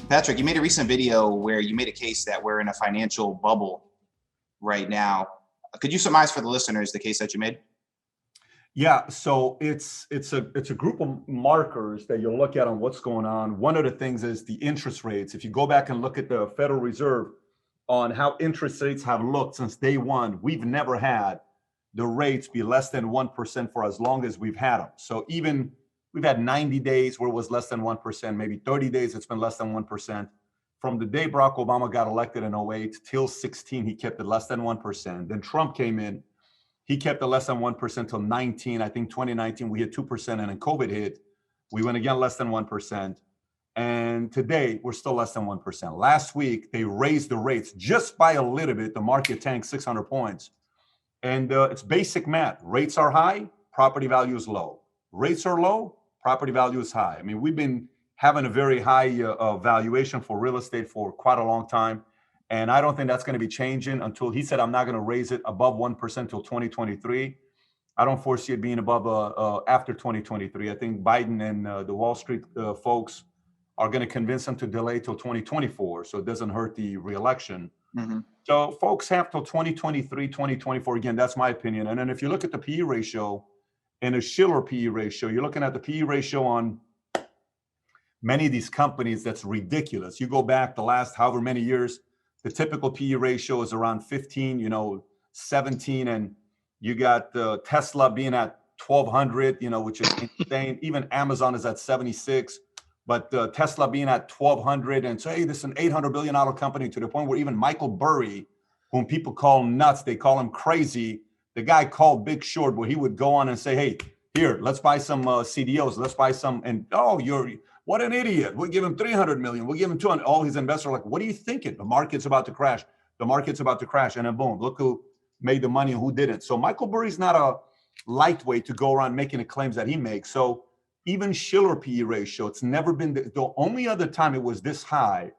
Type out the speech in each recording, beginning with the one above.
Patrick, you made a recent video where you made a case that we're in a financial bubble right now. Could you surmise for the listeners the case that you made? Yeah, so it's a group of markers that you look at on what's going on. One of the things is the interest rates. If you go back and look at the Federal Reserve on how interest rates have looked since day one, we've never had the rates be less than 1% for as long as we've had them. So even we've had 90 days where it was less than 1%, maybe 30 days it's been less than 1%. From the day Barack Obama got elected in 08 till 16, he kept it less than 1%. Then Trump came in. He kept it less than 1% till 19. I think 2019, we hit 2%. And then COVID hit. We went again less than 1%. And today, we're still less than 1%. Last week, they raised the rates just by a little bit. The market tanked 600 points. And it's basic math. Rates are high, property value is low. Rates are low, property value is high. I mean, we've been having a very high valuation for real estate for quite a long time. And I don't think that's going to be changing until he said, I'm not going to raise it above 1% till 2023. I don't foresee it being above after 2023. I think Biden and the Wall Street folks are going to convince him to delay till 2024 so it doesn't hurt the reelection. Mm-hmm. So folks have till 2023, 2024. Again, that's my opinion. And then if you look at the PE ratio and a Shiller PE ratio, you're looking at the PE ratio on many of these companies, that's ridiculous. You go back the last however many years, the typical PE ratio is around 15, 17, and you got Tesla being at 1,200, which is insane. Even Amazon is at 76, but Tesla being at 1,200, and so hey, this is an $800 billion company to the point where even Michael Burry, whom people call nuts, they call him crazy. The guy called Big Short, where he would go on and say, "Hey, here, let's buy some CDOs, let's buy some," and what an idiot. We'll give him 300 million. We'll give him 200. All his investors are like, what are you thinking? The market's about to crash. The market's about to crash. And then boom, look who made the money and who didn't. So Michael Burry's not a lightweight to go around making the claims that he makes. So even Shiller PE ratio, it's never been, the only other time it was this high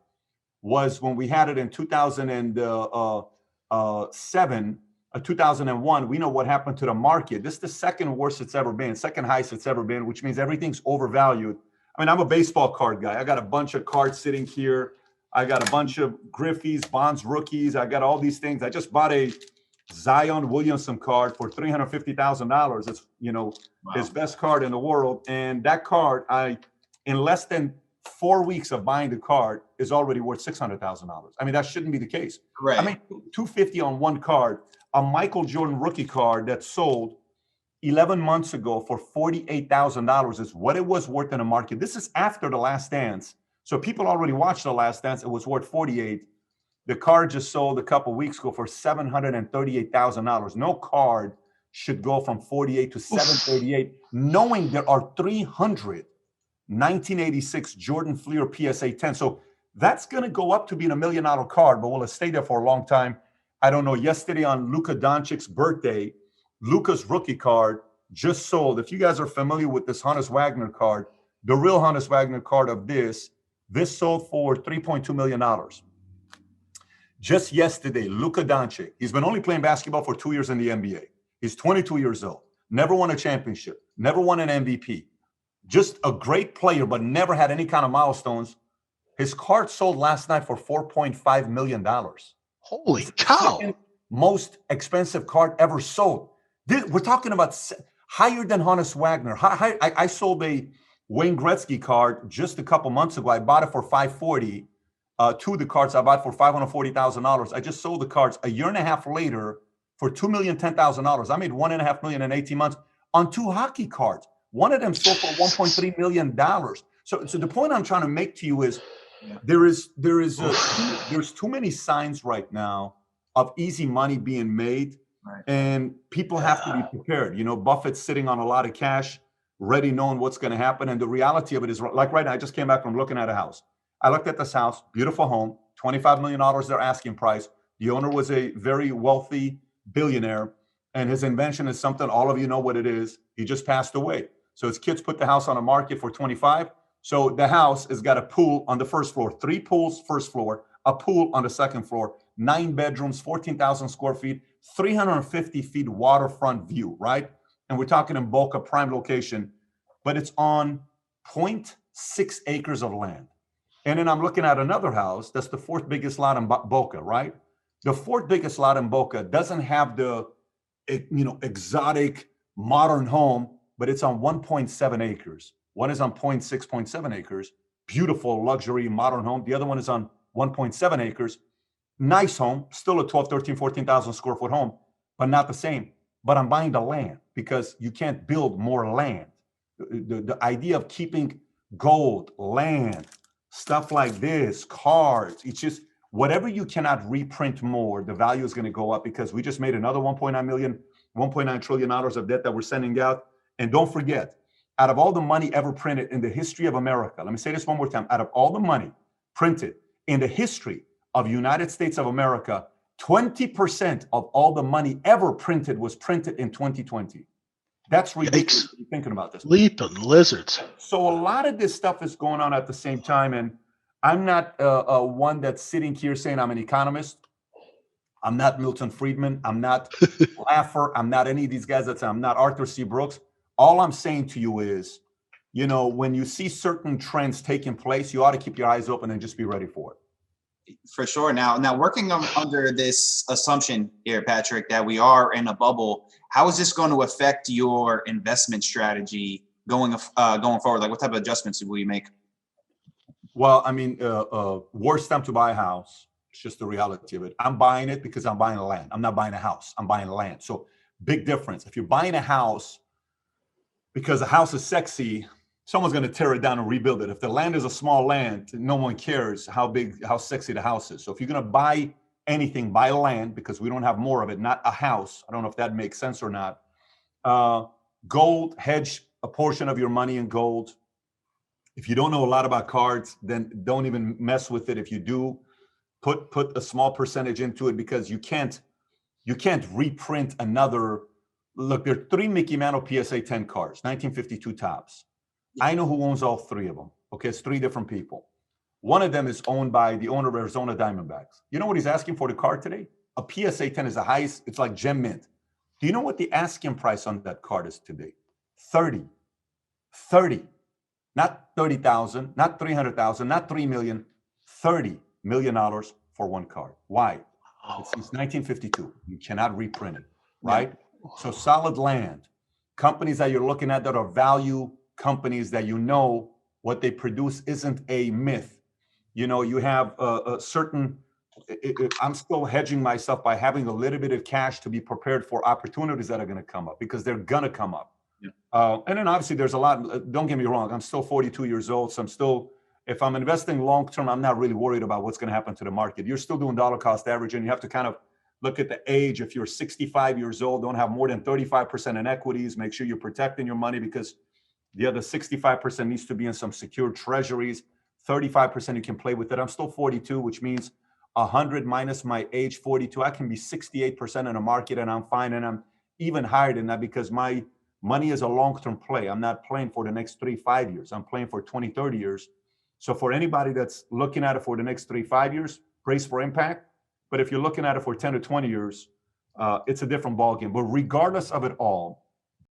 was when we had it in 2007, 2001. We know what happened to the market. This is the second worst it's ever been, second highest it's ever been, which means everything's overvalued. I mean, I'm a baseball card guy. I got a bunch of cards sitting here. I got a bunch of Griffies, Bonds, rookies. I got all these things. I just bought a Zion Williamson card for $350,000. It's, wow, his best card in the world. And that card, in less than 4 weeks of buying the card, is already worth $600,000. I mean, that shouldn't be the case. Right. I mean, $250 on one card, a Michael Jordan rookie card that sold 11 months ago for $48,000 is what it was worth in the market. This is after The Last Dance. So people already watched The Last Dance. It was worth 48. The card just sold a couple weeks ago for $738,000. No card should go from 48 to 738, knowing there are 300 1986 Jordan Fleer PSA 10. So that's going to go up to being $1 million card, but will it stay there for a long time? I don't know. Yesterday on Luka Doncic's birthday, Luka's rookie card just sold. If you guys are familiar with this Hannes Wagner card, the real Hannes Wagner card of this sold for $3.2 million. Just yesterday, Luka Doncic, he's been only playing basketball for 2 years in the NBA. He's 22 years old, never won a championship, never won an MVP. Just a great player, but never had any kind of milestones. His card sold last night for $4.5 million. Holy cow. Second most expensive card ever sold. We're talking about higher than Hannes Wagner. I sold a Wayne Gretzky card just a couple months ago. I bought it for $540. Two of the cards I bought for $540,000. I just sold the cards a year and a half later for $2,010,000. I made $1.5 million in 18 months on two hockey cards. One of them sold for $1.3 million. So the point I'm trying to make to you is there's too many signs right now of easy money being made. Right. And people have to be prepared. Buffett's sitting on a lot of cash, ready knowing what's going to happen. And the reality of it is, like right now, I just came back from looking at a house. I looked at this house, beautiful home, $25 million their asking price. The owner was a very wealthy billionaire, and his invention is something all of you know what it is. He just passed away. So his kids put the house on the market for 25. So the house has got a pool on the first floor, 3 pools first floor, a pool on the second floor, 9 bedrooms, 14,000 square feet, 350 feet waterfront view, right? And we're talking in Boca, prime location, but it's on 0.6 acres of land. And then I'm looking at another house that's the fourth biggest lot in Boca, right? The fourth biggest lot in Boca doesn't have the, exotic modern home, but it's on 1.7 acres. One is on 0.6.7 acres, beautiful luxury modern home. The other one is on 1.7 acres, nice home, still a 12, 13, 14,000 square foot home, but not the same. But I'm buying the land because you can't build more land. The idea of keeping gold, land, stuff like this, cards, it's just whatever you cannot reprint more, the value is going to go up because we just made another 1.9 trillion dollars of debt that we're sending out. And don't forget, out of all the money ever printed in the history of America, let me say this one more time, out of all the money printed in the history of United States of America, 20% of all the money ever printed was printed in 2020. That's ridiculous. Yikes. Thinking about this. Leaping lizards. So a lot of this stuff is going on at the same time, and I'm not one that's sitting here saying I'm an economist. I'm not Milton Friedman. I'm not Laffer. I'm not any of these guys that say I'm not Arthur C. Brooks. All I'm saying to you is, when you see certain trends taking place, you ought to keep your eyes open and just be ready for it. For sure. Now working under this assumption here, Patrick, that we are in a bubble, how is this going to affect your investment strategy going forward? Like, what type of adjustments will you make? Well, I mean, worst time to buy a house. It's just the reality of it. I'm buying it because I'm buying land. I'm not buying a house. I'm buying land. So big difference. If you're buying a house because the house is sexy, someone's going to tear it down and rebuild it. If the land is a small land, no one cares how sexy the house is. So if you're going to buy anything, buy land, because we don't have more of it, not a house. I don't know if that makes sense or not. Gold, hedge a portion of your money in gold. If you don't know a lot about cards, then don't even mess with it. If you do, put a small percentage into it because you can't reprint another. Look, there are 3 Mickey Mantle PSA 10 cards, 1952 tops. I know who owns all 3 of them. Okay, it's 3 different people. One of them is owned by the owner of Arizona Diamondbacks. You know what he's asking for the card today? A PSA 10 is the highest. It's like gem mint. Do you know what the asking price on that card is today? 30. Not 30,000, not 300,000, not 3 million, $30 million for one card. Why? It's since 1952. You cannot reprint it, right? So solid land. Companies that you're looking at that are value companies that what they produce isn't a myth. You have a certain, I'm still hedging myself by having a little bit of cash to be prepared for opportunities that are going to come up because they're going to come up. Yeah. And then obviously there's a lot, don't get me wrong, I'm still 42 years old. So if I'm investing long-term, I'm not really worried about what's going to happen to the market. You're still doing dollar cost average and you have to kind of look at the age. If you're 65 years old, don't have more than 35% in equities, make sure you're protecting your money because the other 65% needs to be in some secured treasuries. 35% you can play with it. I'm still 42, which means 100 minus my age, 42. I can be 68% in a market and I'm fine. And I'm even higher than that because my money is a long-term play. I'm not playing for the next 3-5 years. I'm playing for 20, 30 years. So for anybody that's looking at it for the next 3-5 years, brace for impact. But if you're looking at it for 10 to 20 years, it's a different ballgame. But regardless of it all,